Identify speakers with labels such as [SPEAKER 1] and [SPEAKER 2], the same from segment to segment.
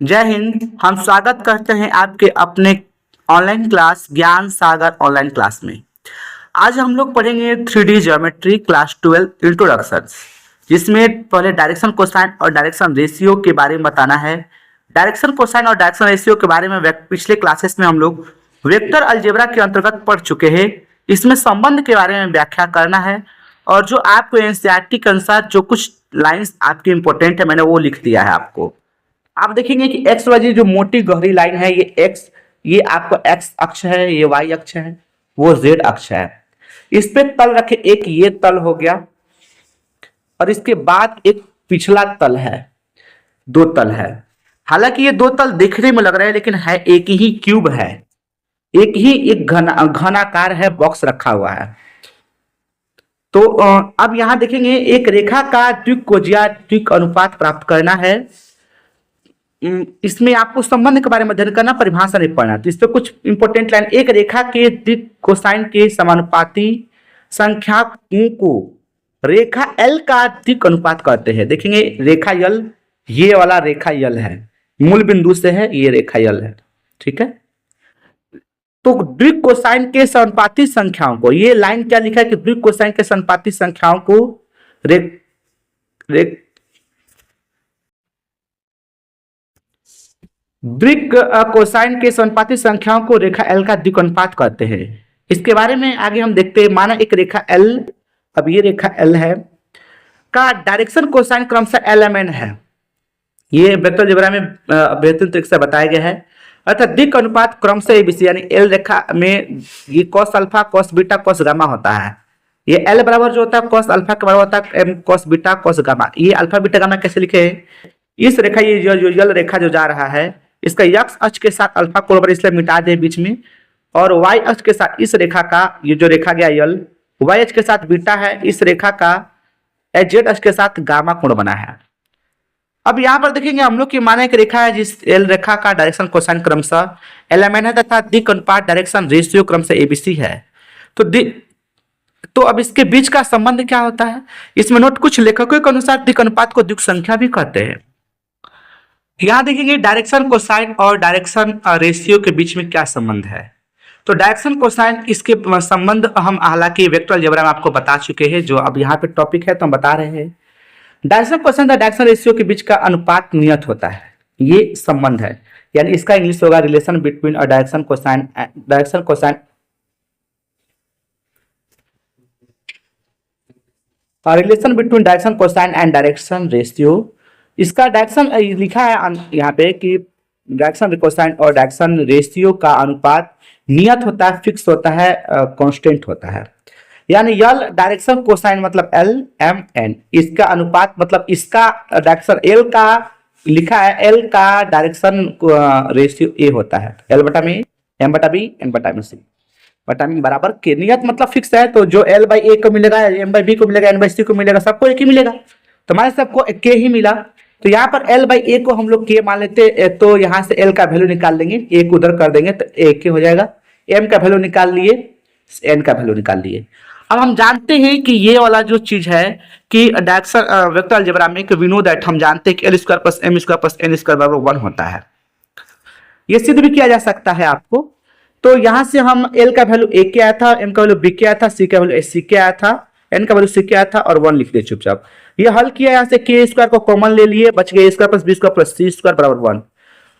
[SPEAKER 1] जय हिंद। हम स्वागत करते हैं आपके अपने ऑनलाइन क्लास ज्ञान सागर ऑनलाइन क्लास में। आज हम लोग पढ़ेंगे 3D ज्योमेट्री क्लास 12 इंट्रोडक्शन, जिसमें पहले डायरेक्शन कोसाइन और डायरेक्शन रेशियो के बारे में बताना है। डायरेक्शन कोसाइन और डायरेक्शन रेशियो के बारे में पिछले क्लासेस में हम लोग वेक्टर अलजेब्रा के अंतर्गत पढ़ चुके हैं। इसमें संबंध के बारे में व्याख्या करना है और जो आपको एनसीईआरटी के अनुसार जो कुछ लाइंस आपकी इंपॉर्टेंट है मैंने वो लिख दिया है। आपको आप देखेंगे कि एक्स वाली जो मोटी गहरी लाइन है ये एक्स, ये आपका एक्स अक्ष है, ये वाई अक्ष है, वो जेड अक्ष है। इस पे तल रखे, एक ये तल हो गया और इसके बाद एक पिछला तल है, दो तल है। हालांकि ये दो तल दिखने में लग रहे हैं लेकिन है एक ही क्यूब है, एक ही एक घनाकार है, बॉक्स रखा हुआ है। तो अब यहां देखेंगे एक रेखा का द्विकोणीय द्विक अनुपात प्राप्त करना है। इसमें आपको संबंध के बारे में अध्ययन करना, परिभाषा नहीं पढ़ना। तो इस पे कुछ इंपॉर्टेंट लाइन, एक रेखा के द्विक कोसाइन के समानुपाती संख्याकों को रेखा एल का द्विक अनुपात कहते हैं। देखेंगे रेखा यल, ये वाला रेखा यल है, मूल बिंदु से है, ये रेखा यल है, ठीक है। तो द्विक कोसाइन के समानुपाती संख्याओं को, ये लाइन क्या लिखा है कि द्विक कोसाइन के समानुपाती संख्याओं को द्विक कोसाइन के समानुपाती संख्याओं को रेखा एल का द्विक अनुपात कहते हैं। इसके बारे में आगे हम देखते हैं। माना एक रेखा एल, अब ये रेखा एल है का डायरेक्शन कोसाइन क्रमशः एल एम एन है। ये वेक्टर अलजेब्रा में बेहतरीन तरीके से बताया गया है। अर्थात द्विक अनुपात क्रमशः एबीसी, यानी एल रेखा में ये cos alpha cos beta cos gamma होता है। ये एल बराबर जो होता है कॉस अल्फा के बराबर होता है m cos beta cos gamma. ये अल्फा बीटा गामा कैसे लिखे हैं? इस रेखा, ये जो यल रेखा जो जा रहा है, इसका एक्स अक्ष के साथ अल्फा कोण बराबर, इसलिए मिटा दे बीच में, और वाई अक्ष के साथ इस रेखा का, ये जो रेखा गया यल, वाई अक्ष के साथ बीटा है, इस रेखा का जेड अक्ष के साथ गामा कोण बना है। अब यहाँ पर देखेंगे हम लोग की माना एक रेखा है जिस एल रेखा का डायरेक्शन कोसाइन क्रमशः एल एम एन है तथा द्विक अनुपात डायरेक्शन रेशियो क्रमशः एबीसी है। तो अब इसके बीच का संबंध क्या होता है? इसमें नोट, कुछ लेखकों के अनुसार द्विक अनुपात को द्विक संख्या भी कहते हैं। यहां देखेंगे डायरेक्शन कोसाइन और डायरेक्शन रेशियो के बीच में क्या संबंध है। तो डायरेक्शन कोसाइन, इसके संबंध हम हालांकि वेक्टर अलजेब्रा में आपको बता चुके हैं, जो अब यहाँ पे टॉपिक है तो हम बता रहे हैं। डायरेक्शन कोसाइन और डायरेक्शन रेशियो के बीच का अनुपात नियत होता है, ये संबंध है। यानी इसका इंग्लिश होगा relation between a direction cosine relation between direction cosine and direction ratio. इसका डायरेक्शन लिखा है यहाँ पे कि डायरेक्शन कोसाइन और डायरेक्शन रेशियो का अनुपात नियत होता है, फिक्स होता है, कांस्टेंट होता है। यानी यल डायरेक्शन कोसाइन मतलब एल एम एन, इसका अनुपात मतलब इसका डायरेक्शन एल का लिखा है, एल का डायरेक्शन रेशियो ए होता है, एल बटा में एम बटा बी एन बटा में सी बटा में बराबर के। नियत मतलब फिक्स है, तो जो एल बाई ए को मिलेगा, एम बाई बी को मिलेगा, एन बाई सी को मिलेगा, सबको एक ही मिलेगा। तो हमारे सबको के ही मिला। तो यहाँ पर एल बाई ए को हम लोग के मान लेते, तो यहाँ से एल का वैल्यू निकाल लेंगे, ए को उधर कर देंगे तो ए के हो जाएगा। एम का वैल्यू निकाल लिए, एन का वैल्यू निकाल लिए। अब हम जानते हैं कि ये वाला जो चीज है कि डायरेक्शन वेक्टर अलजेब्रा में वी नो दैट, हम जानते हैं कि l square plus m square plus n square बराबर 1 होता है। ये सिद्ध भी किया जा सकता है आपको। तो यहां से हम एल का वैल्यू ए के आया था, एम का वैल्यू बी के आया था, सी का वैल्यू सी के आया था, एन का वैल्यू सी के आया था और 1 लिख दिए चुपचाप। ये हल किया, यहाँ से के स्क्वायर को कॉमन ले लिए, बच गए square plus B square plus C square बराबर 1।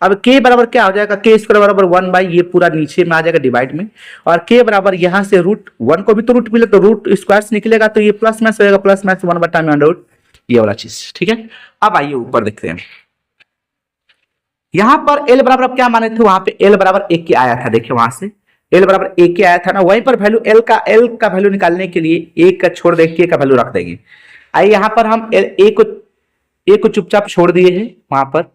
[SPEAKER 1] अब के बराबर क्या हो जाएगा? के स्क्वायर बराबर 1 बाई, ये पूरा नीचे में आ जाएगा डिवाइड में, और के बराबर यहाँ से रूट 1 को भी तो रूट मिले तो रूट स्क्वायर से निकलेगा, तो ये प्लस मैच होगा, प्लस मैच 1 बटा में अंडर, ये वाला चीज, ठीक है। अब आइए ऊपर देखते हैं। यहाँ पर एल बराबर क्या माने थे? वहां पे एल बराबर एक के आया था, देखिए वहां से एल बराबर एक के आया था ना, वहीं पर वैल्यू एल का वैल्यू निकालने के लिए एक का छोड़ देंगे, के का वैल्यू रख देंगे। आइए यहाँ पर हम ए को चुपचाप छोड़ दिए हैं, वहां पर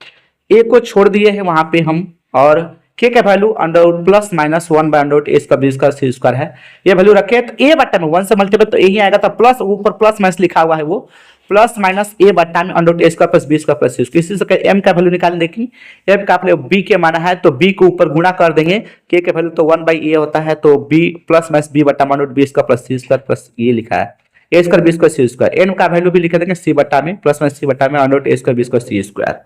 [SPEAKER 1] ए को छोड़ दिए हैं वहां पे हम, और के का value under plus minus 1 by under A square b square c square है, ये वैल्यू रखे। तो ए बट्टा में 1 से मल्टीप्लाई तो ए ही आएगा, तो प्लस ऊपर प्लस माइनस लिखा हुआ है, वो प्लस माइनस ए बट्टा में अंडर ए square plus B square plus C square. इसी से एम का वैल्यू निकाल देखिए, एम का आपने बी के माना है तो बी को ऊपर गुणा कर देंगे, के का वैल्यू तो 1 बाई ए होता है, तो बी प्लस माइनस बी बट्टा में under B square plus C square plus ये लिखा है ए square b square c square. N का वैल्यू भी लिखे देंगे सी बट्टा में प्लस माइनस सी बट्टा में अंडर ए square b square c square.